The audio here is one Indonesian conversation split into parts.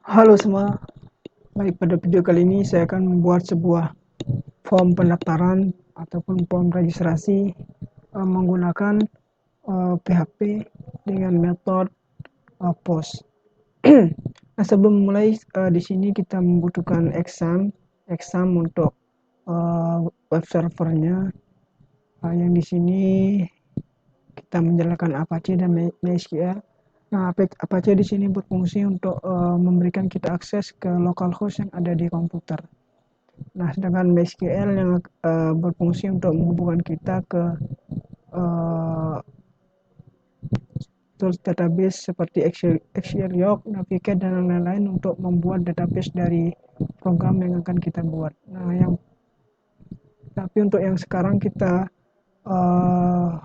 Halo semua, baik pada video kali ini saya akan membuat sebuah form pendaftaran ataupun form registrasi menggunakan PHP dengan metode post. Nah, sebelum memulai di sini kita membutuhkan exam untuk web servernya yang di sini kita menjalankan Apache dan MySQL. Nah, Apache di sini berfungsi untuk memberikan kita akses ke localhost yang ada di komputer. Nah, sedangkan MySQL yang berfungsi untuk menghubungkan kita ke uh, tools database seperti Axios, Navigate, dan lain-lain untuk membuat database dari program yang akan kita buat. Nah, tapi untuk yang sekarang kita uh,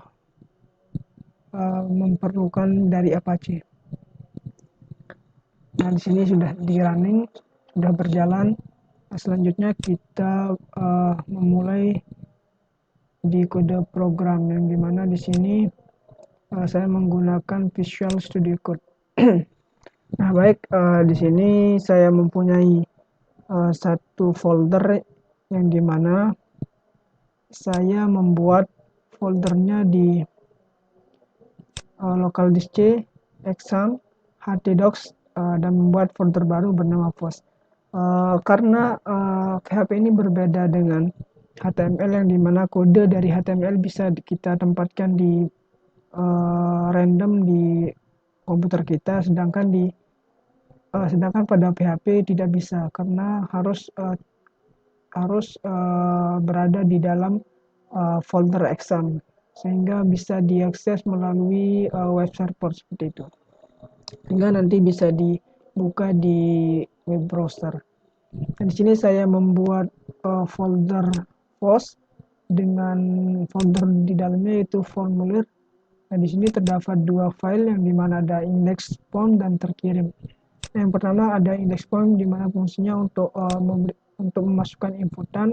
memerlukan dari Apache. Nah, di sini sudah di running, sudah berjalan. Nah, selanjutnya kita memulai di kode program yang dimana di sini saya menggunakan Visual Studio Code. Nah, baik, di sini saya mempunyai satu folder yang dimana saya membuat foldernya di local disk C, exam, htdocs, dan membuat folder baru bernama post. Karena PHP ini berbeda dengan HTML yang dimana kode dari HTML bisa kita tempatkan di random di komputer kita, sedangkan pada PHP tidak bisa karena harus berada di dalam folder exam sehingga bisa diakses melalui web server seperti itu, sehingga nanti bisa dibuka di web browser. Dan di sini saya membuat folder post dengan folder di dalamnya yaitu formulir. Nah, di sini terdapat dua file yang dimana ada index form dan terkirim. Yang pertama ada index form di mana fungsinya untuk memasukkan inputan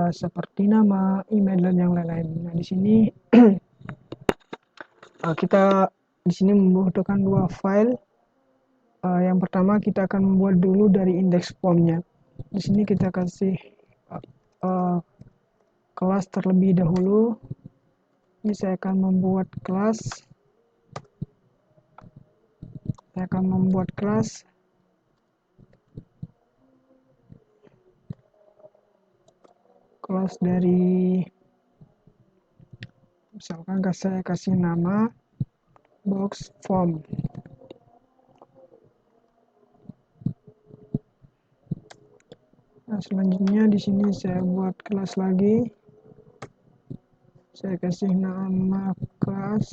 seperti nama, email, dan yang lain-lain. Nah, di sini kita di sini membutuhkan dua file. Yang pertama kita akan membuat dulu dari index formnya. Di sini kita kasih kelas terlebih dahulu. Ini saya akan membuat kelas. Kelas dari, misalkan saya kasih nama box form. Nah, selanjutnya di sini saya buat kelas lagi. Saya kasih nama kelas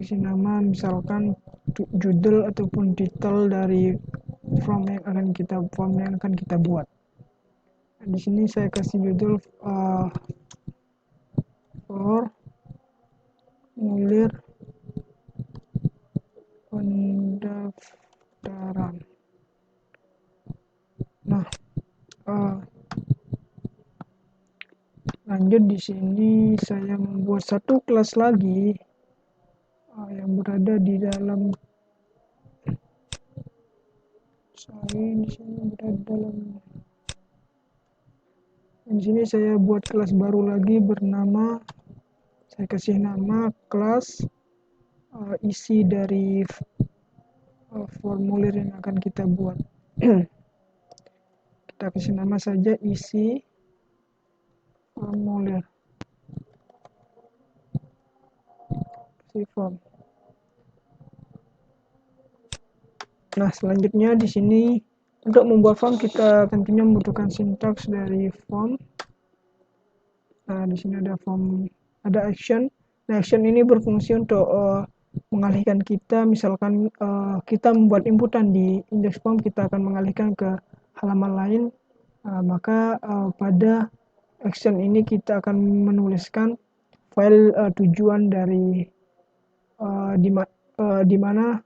isi nama misalkan judul ataupun titel dari form yang akan kita buat. Nah, di sini saya kasih judul formulir pendaftaran. Nah, lanjut di sini saya membuat satu kelas lagi yang berada di dalam di sini saya buat kelas baru lagi bernama, saya kasih nama kelas isi dari formulir yang akan kita buat. Kita kasih nama saja isi formulir, isi form. Nah, selanjutnya di sini untuk membuat form kita tentunya membutuhkan sintaks dari form. Nah, di sini ada form, ada action. Nah, action ini berfungsi untuk mengalihkan kita, misalkan kita membuat inputan di index form, kita akan mengalihkan ke halaman lain. Maka pada action ini kita akan menuliskan file tujuan dari di mana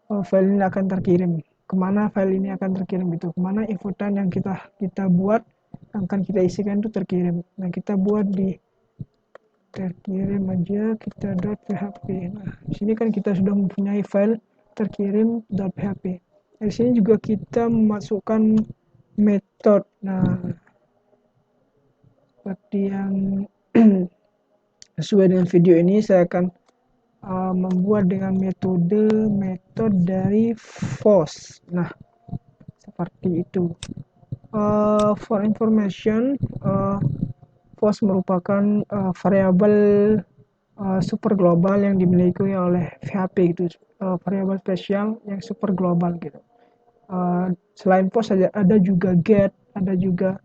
file ini akan terkirim, kemana file ini akan terkirim, itu kemana inputan yang kita buat akan kita isikan itu terkirim. Nah, kita buat di terkirim aja kita .php. Nah, di sini kan kita sudah mempunyai file terkirim .php. Di sini juga kita memasukkan metode. Nah, seperti yang sesuai dengan video ini, saya akan membuat dengan metode dari FOSS. Nah, seperti itu. For information, FOSS merupakan variabel super global yang dimiliki oleh PHP gitu, variabel spesial yang super global gitu. Selain FOSS ada juga get, ada juga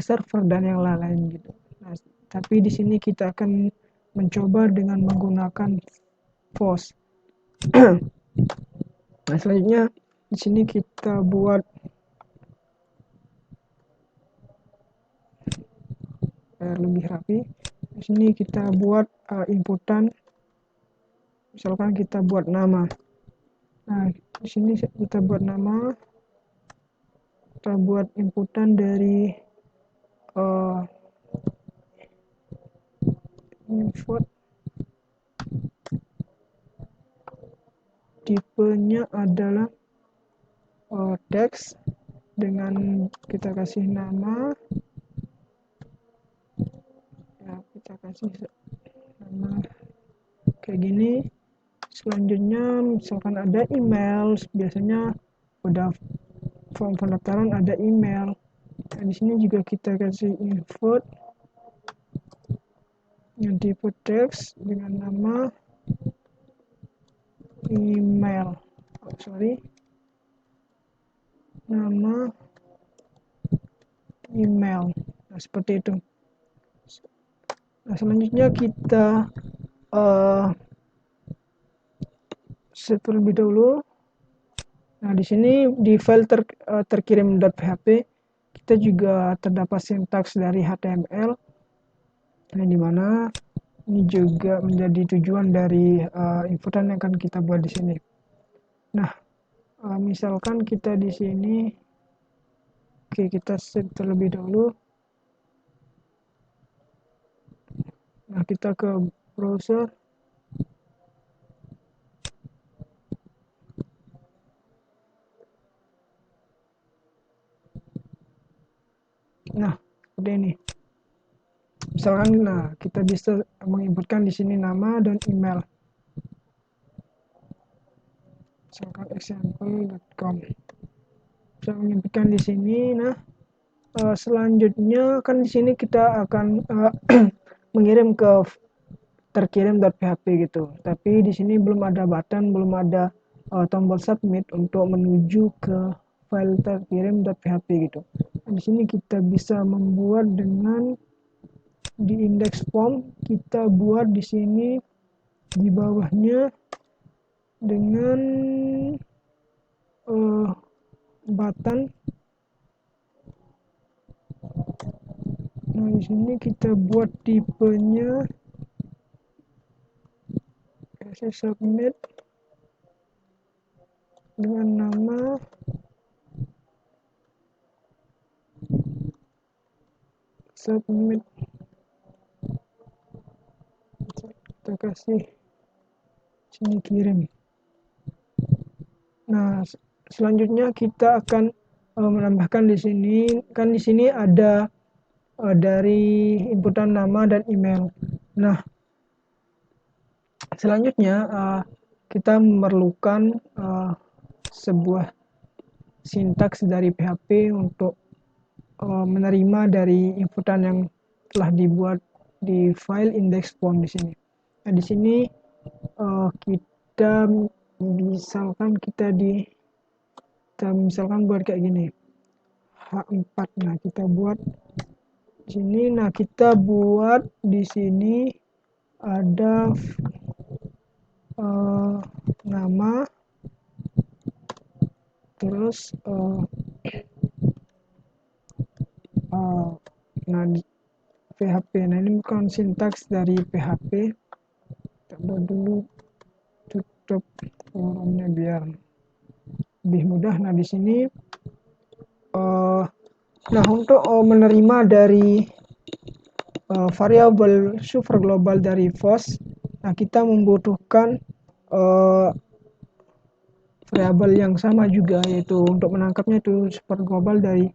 server dan yang lain-lain gitu. Nah, tapi di sini kita akan mencoba dengan menggunakan FOSS. Nah, selanjutnya di sini kita buat lebih rapi. Di sini kita buat inputan, misalkan kita buat nama. Nah, di sini kita buat nama, kita buat inputan dari input, tipenya adalah teks, dengan kita kasih nama, ya kita kasih nama kayak gini. Selanjutnya misalkan ada email, biasanya udah form pendaftaran ada email. Nah, di sini juga kita kasih input yang tipe teks dengan nama email, nama email. Nah, seperti itu. Nah, selanjutnya kita set terlebih dahulu. Nah, di sini di file terkirim .php kita juga terdapat sintaks dari HTML, nah, dimana ini juga menjadi tujuan dari inputan yang akan kita buat di sini. Nah, misalkan kita di sini, oke, kita set terlebih dahulu. Nah, kita ke browser. Nah, seperti ini. Misalkan, nah, kita bisa menginputkan di sini nama dan email. Misalkan example.com. Bisa menginputkan di sini. Nah, selanjutnya kan di sini kita akan mengirim ke terkirim.php gitu. Tapi di sini belum ada button, belum ada tombol submit untuk menuju ke file terkirim.php gitu. Nah, di sini kita bisa membuat dengan di index form, kita buat di sini di bawahnya dengan button. Nah, di sini kita buat tipenya submit dengan nama submit, kita kasih sini kirim. Nah, selanjutnya kita akan menambahkan di sini, kan di sini ada dari inputan nama dan email. Nah, selanjutnya kita memerlukan sebuah sintaks dari PHP untuk menerima dari inputan yang telah dibuat di file index form di sini. Nah, di sini kita misalkan buat kayak gini, H4. Nah, kita buat di sini. Nah, kita buat di sini ada nama, terus nah di PHP. Nah, ini bukan sintaks dari PHP. Kita buat dulu, tutup forumnya biar lebih mudah. Nah, di sini nah, untuk menerima dari variabel super global dari FOSS. Nah, kita membutuhkan variabel yang sama juga, yaitu untuk menangkapnya itu super global dari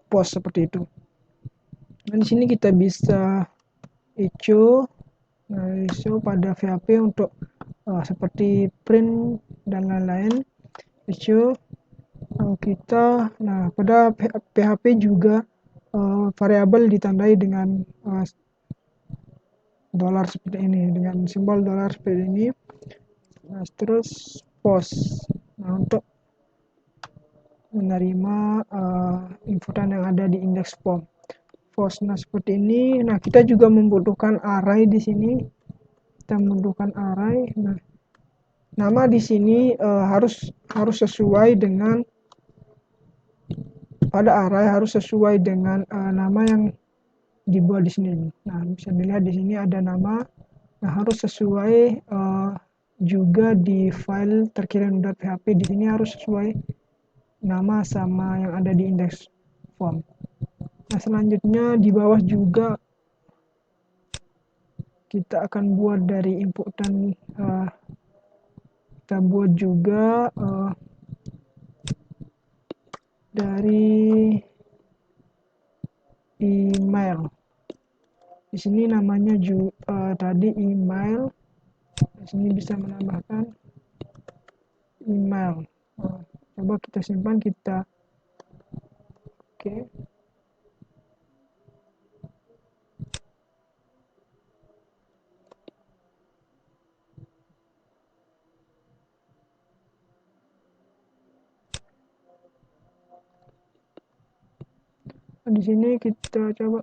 POST seperti itu. Nah, di sini kita bisa echo, pada PHP untuk seperti print dan lain-lain. Echo kita, nah pada PHP juga variabel ditandai dengan dolar seperti ini, dengan simbol dolar seperti ini. Nah, terus post, nah untuk menerima inputan yang ada di index form post. Nah, seperti ini. Nah, kita juga membutuhkan array di sini. Kita membutuhkan array. Nah, nama di sini harus sesuai dengan, pada array harus sesuai dengan nama yang dibuat di sini. Nah, bisa dilihat di sini ada nama. Nah, harus sesuai juga di file terkirim.php. Di sini harus sesuai nama sama yang ada di index form. Nah, selanjutnya di bawah juga kita akan buat dari inputan, kita buat juga dari email. Di sini namanya tadi email. Di sini bisa menambahkan email. Coba kita simpan, kita oke. Nah, di sini kita coba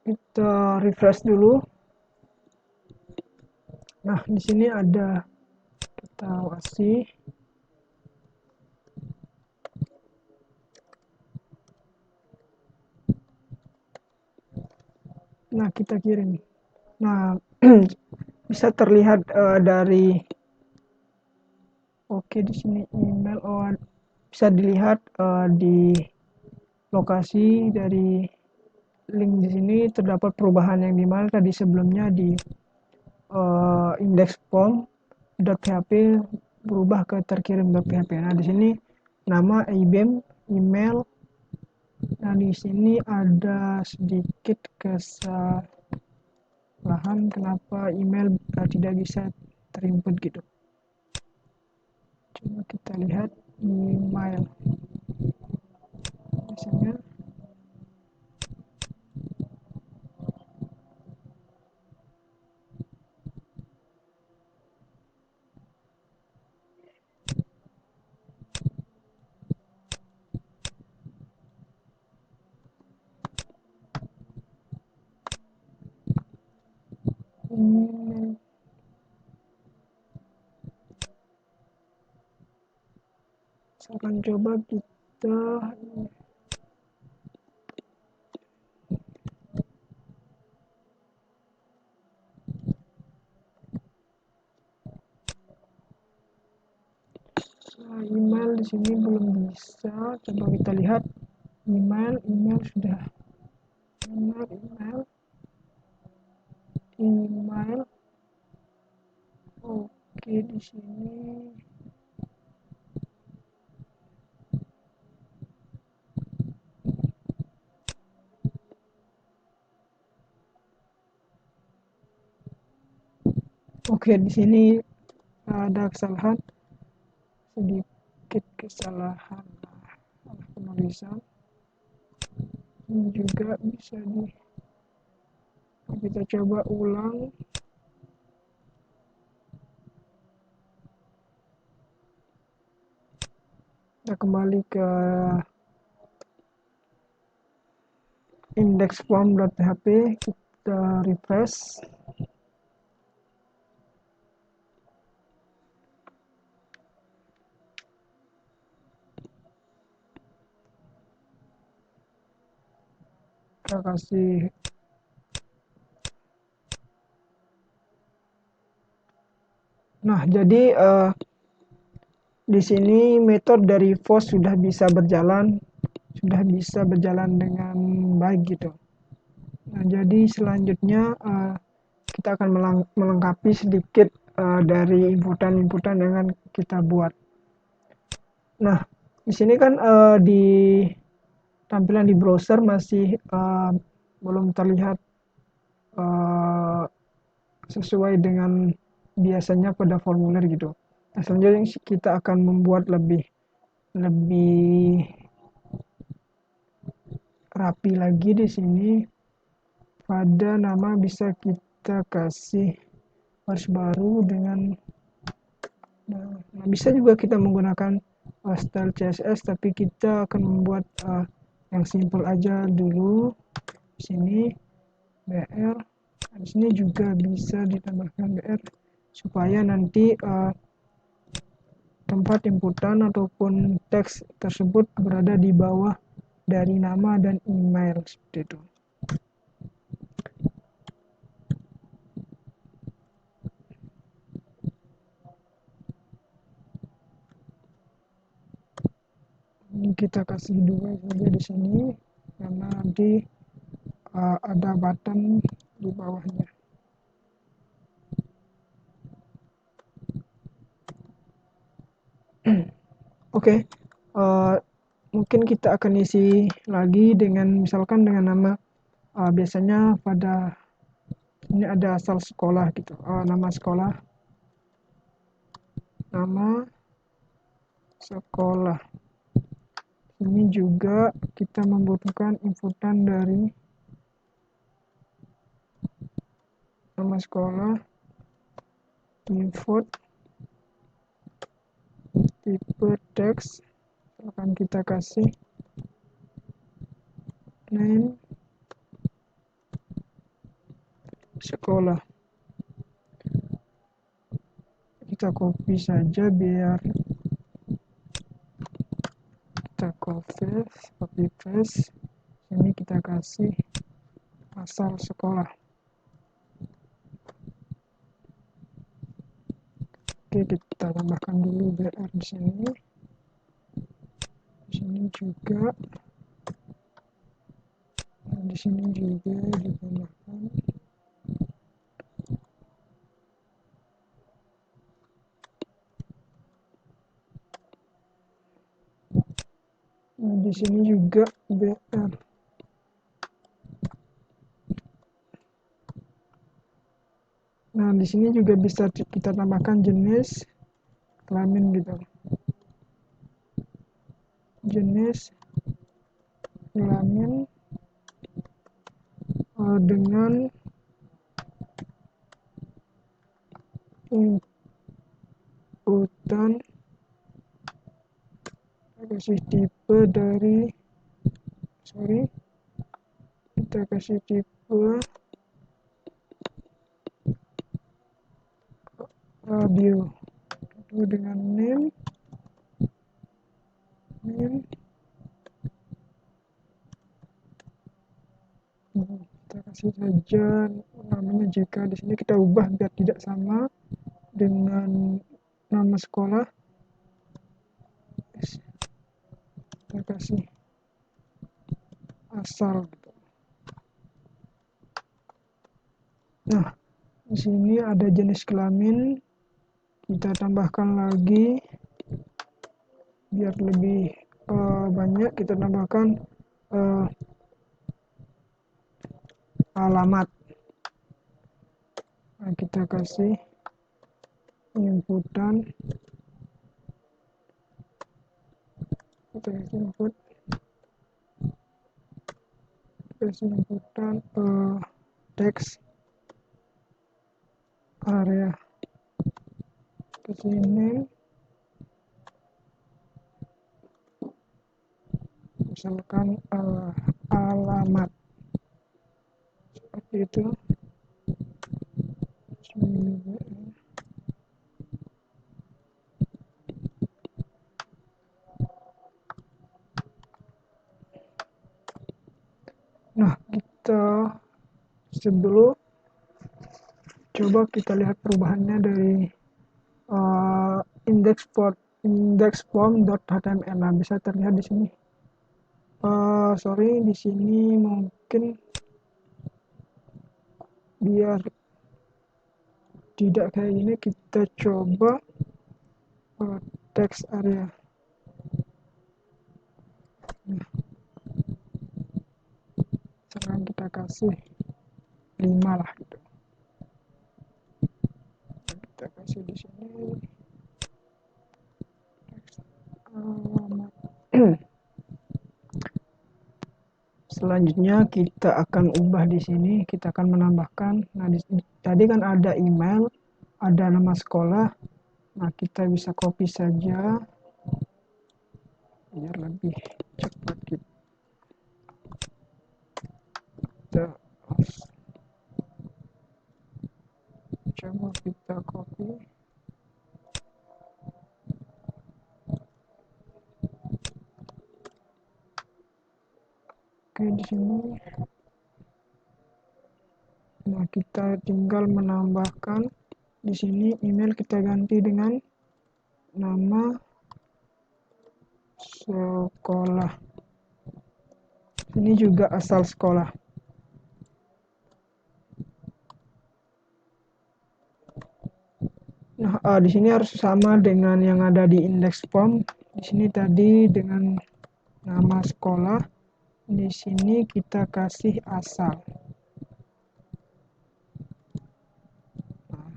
kita refresh dulu. Nah, di sini ada, kita kasih. Nah, kita kirim. Nah, bisa terlihat dari di sini email, bisa dilihat di lokasi dari link di sini terdapat perubahan yang dimana tadi sebelumnya di index form.php berubah ke terkirim.php. Nah, di sini nama IBM, email. Nah, di sini ada sedikit kesalahan, kenapa email tidak bisa terinput gitu. Coba kita lihat email. Misalnya email. Akan coba kita email di sini belum bisa. Coba kita lihat email sudah, email. Oke, di sini di sini ada kesalahan, sedikit kesalahan penulisan. Ini juga bisa kita coba ulang. Kita kembali ke index form.php, kita refresh. Kita kasih jadi di sini metode dari FOSS sudah bisa berjalan sudah bisa berjalan dengan baik gitu. Nah, jadi selanjutnya kita akan melengkapi sedikit dari inputan-inputan yang akan kita buat. Nah, di sini kan di tampilan di browser masih belum terlihat sesuai dengan biasanya pada formulir gitu. Nah, selanjutnya kita akan membuat lebih rapi lagi di sini. Pada nama bisa kita kasih baris baru dengan nah, bisa juga kita menggunakan style CSS, tapi kita akan membuat yang simple aja dulu. Di sini BR, di sini juga bisa ditambahkan BR supaya nanti tempat inputan ataupun teks tersebut berada di bawah dari nama dan email seperti itu. Ini kita kasih 2 saja di sini karena nanti ada button di bawahnya. Oke, mungkin kita akan isi lagi dengan misalkan dengan nama biasanya pada ini ada asal sekolah gitu, nama sekolah, nama sekolah. Ini juga kita membutuhkan inputan dari nama sekolah, input tipe teks, akan kita kasih name sekolah. Kita copy saja biar kita copy paste. Ini kita kasih asal sekolah. Oke, kita tambahkan dulu BR di sini. Di sini juga. Nah, di sini juga ditambahkan. Nah, di sini juga BR. Nah, di sini juga bisa kita tambahkan jenis kelamin gitu. Jenis kelamin dengan inputan kasih tipe dari kita kasih tipe radio itu dengan name kita kasih saja namanya jika di sini kita ubah biar tidak sama dengan nama sekolah. Kita kasih asal gitu. Nah, di sini ada jenis kelamin, kita tambahkan lagi biar lebih banyak. Kita tambahkan alamat. Nah, kita kasih inputan, kita kasih inputan teks area, ke sini misalkan alamat seperti itu. Nah, kita sebelum coba kita lihat perubahannya dari index form.html. Nah, bisa terlihat di sini Sorry, di sini mungkin biar tidak kayak gini, kita coba text area. Nah, sekarang kita kasih 5 lah gitu. Kita kasih di sini text alamat. Selanjutnya kita akan ubah di sini, kita akan menambahkan. Nah, tadi kan ada email, ada nama sekolah. Nah, kita bisa copy saja biar lebih cepat. Kita coba kita copy. Oke, di sini. Nah, kita tinggal menambahkan di sini email, kita ganti dengan nama sekolah. Ini juga asal sekolah. Nah, di sini harus sama dengan yang ada di index form. Di sini tadi dengan nama sekolah. Di sini kita kasih asal. Nah,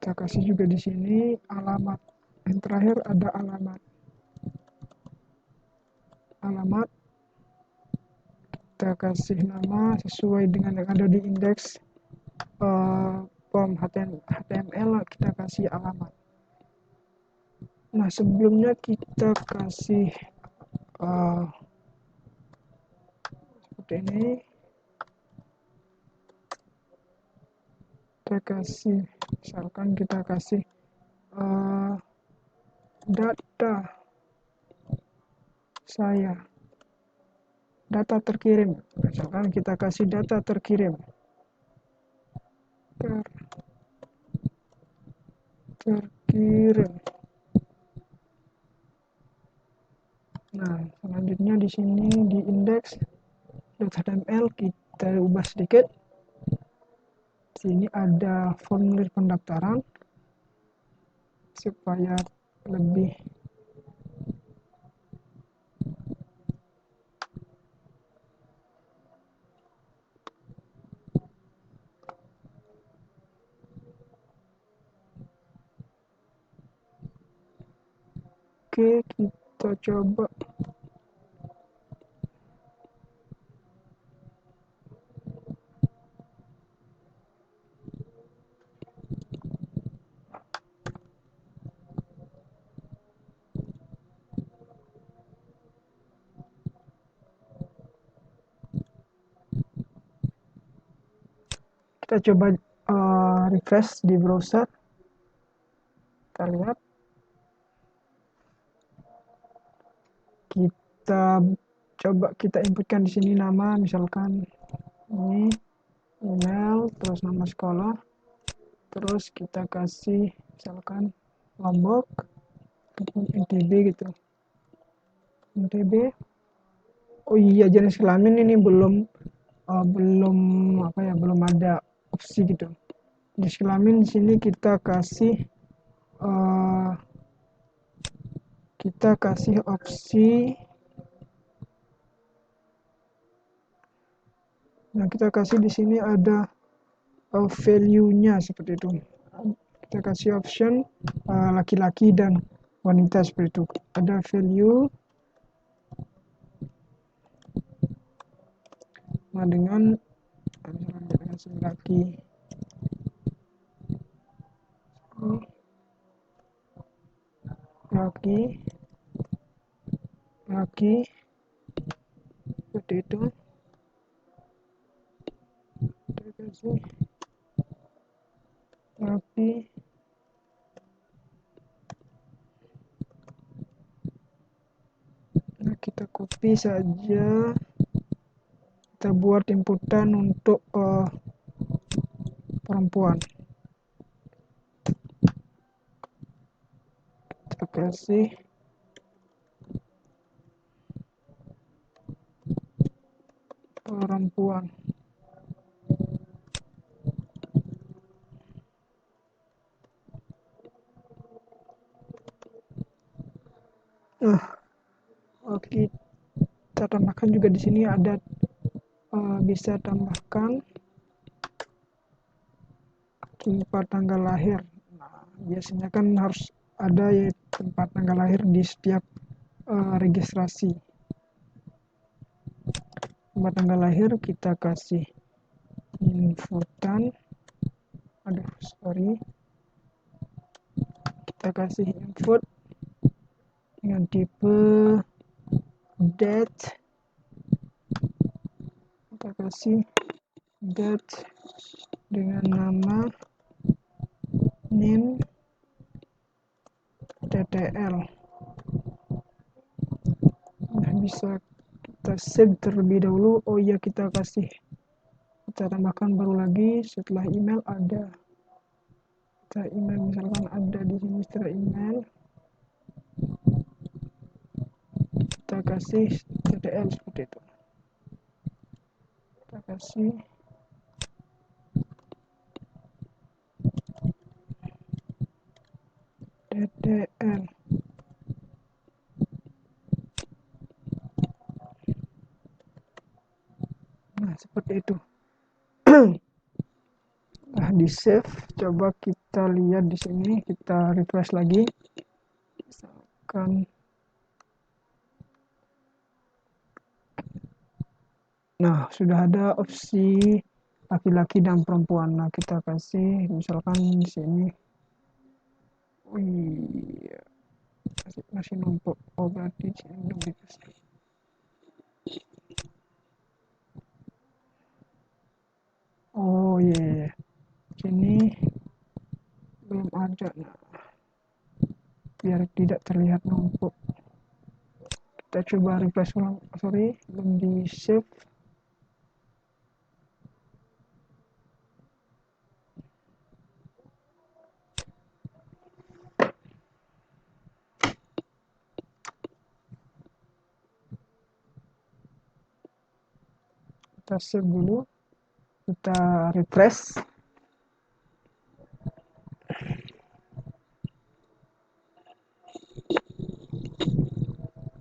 kita kasih juga di sini alamat. Yang terakhir ada alamat. Alamat kita kasih nama sesuai dengan yang ada di indeks form HTML, kita kasih alamat. Nah, sebelumnya kita kasih seperti ini. Kita kasih, misalkan kita kasih data saya, data terkirim. Misalkan kita kasih data terkirim. Terkirim. Nah, selanjutnya di sini di index.html kita ubah sedikit. Sini ada formulir pendaftaran supaya lebih oke, kita coba. Kita coba refresh di browser. Kita lihat. Kita coba kita inputkan di sini nama, misalkan ini email, terus nama sekolah, terus kita kasih misalkan Lombok, NTB gitu. NTB. Oh iya, jenis kelamin ini belum belum ada opsi gitu. Jenis kelamin di sini kita kasih opsi. Nah, kita kasih di sini ada value-nya seperti itu. Kita kasih option laki-laki dan wanita seperti itu. Ada value. Nah, dengan laki. Laki seperti itu. Kita kasih laki. Nah, kita copy saja, kita buat inputan untuk perempuan. Kita kasih perempuan. Kita tambahkan juga di sini ada bisa tambahkan tempat tanggal lahir. Nah, biasanya kan harus ada ya tempat tanggal lahir di setiap registrasi. Tempat tanggal lahir kita kasih infotan, kita kasih input dengan tipe date, kita kasih date dengan nama name ttl. Nah, bisa kita save terlebih dahulu. Oh iya, kita tambahkan baru lagi setelah email ada. Setelah email misalkan ada di sini setelah email, kita kasih ttl seperti itu. Kita kasih ttl. Nah, seperti itu. Nah, di save, coba kita lihat di sini, kita refresh lagi. Misalkan, nah sudah ada opsi laki-laki dan perempuan. Nah, kita kasih misalkan di sini. Wih, masih numpuk. Oh, berarti sini belum dikasih. Oh iya, sini belum ada. Nah, biar tidak terlihat numpuk, kita coba refresh ulang. Sorry, belum di save. Kita save dulu, kita refresh.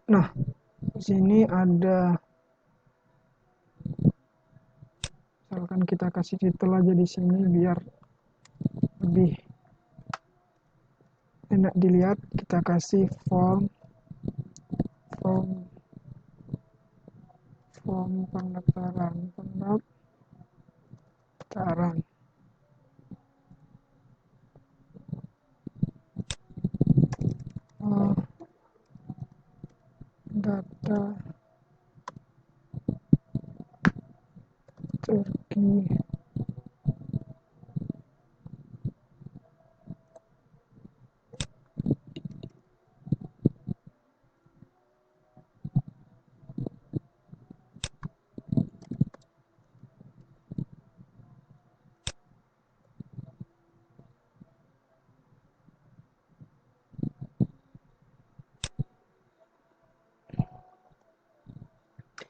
Nah, di sini ada, misalkan kita kasih titel aja di sini biar lebih enak dilihat. Kita kasih form pendaftaran. Data Turki.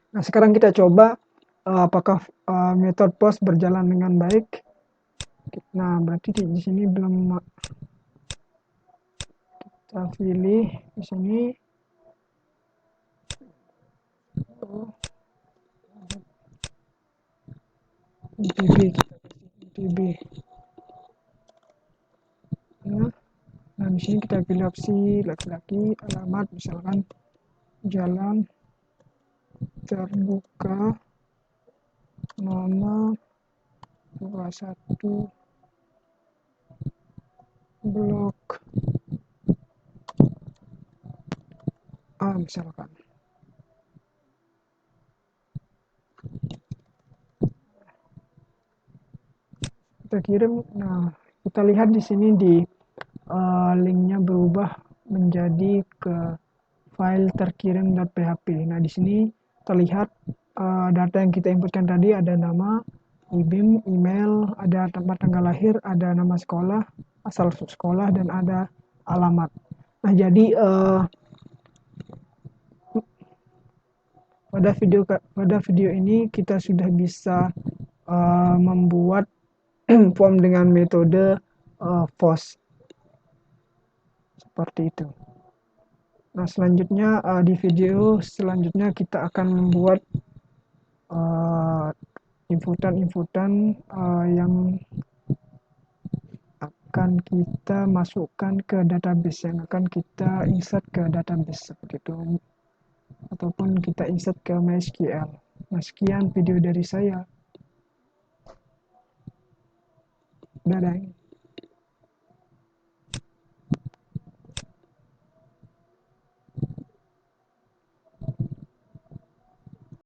Nah, sekarang kita coba apakah metode pos berjalan dengan baik. Nah, berarti di sini belum, kita pilih di sini. ITB. Nah, di sini kita pilih opsi laki-laki, alamat misalkan Jalan Terbuka nomor 21 Blok A misalkan. Kita kirim. Nah, kita lihat di sini di linknya berubah menjadi ke file terkirim.php. Nah, di sini terlihat data yang kita inputkan tadi, ada nama, IBIM, email, ada tempat tanggal lahir, ada nama sekolah, asal sekolah, dan ada alamat. Nah, jadi Pada video ini kita sudah bisa membuat form dengan metode FOSS seperti itu. Nah, selanjutnya di video selanjutnya kita akan membuat inputan-inputan yang akan kita masukkan ke database, yang akan kita insert ke database seperti itu, ataupun kita insert ke MySQL. Nah, sekian video dari saya. Dadah.